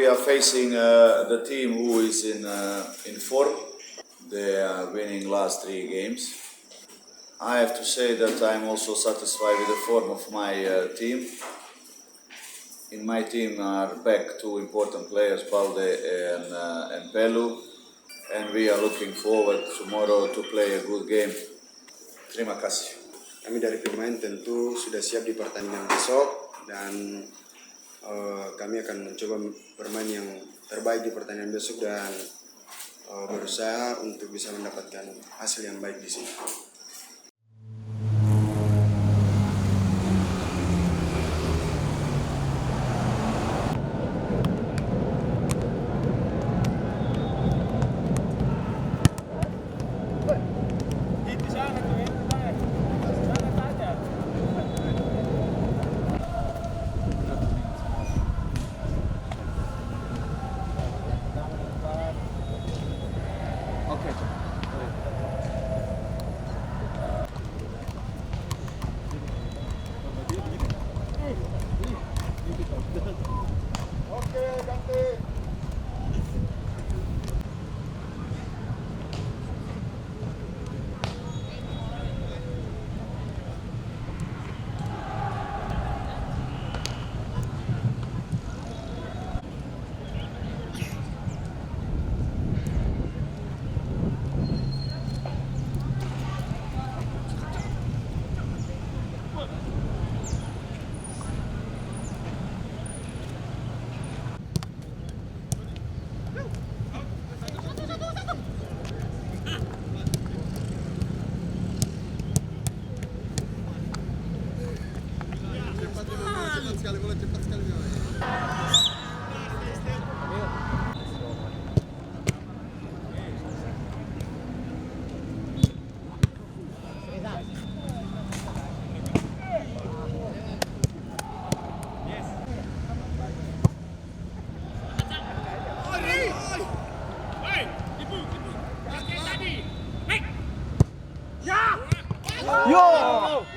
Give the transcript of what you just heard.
we are facing the team who is in form. They are winning last 3 games. I have to say that I'm also satisfied with the form of my team. In my team are back 2 important players, Balde and Pelu, and we are looking forward tomorrow to play a good game. Terima kasih. Kami dari pemain tentu sudah siap di pertandingan besok dan kami akan mencoba bermain yang terbaik di pertandingan besok dan berusaha untuk bisa mendapatkan hasil yang baik di sini. Yo!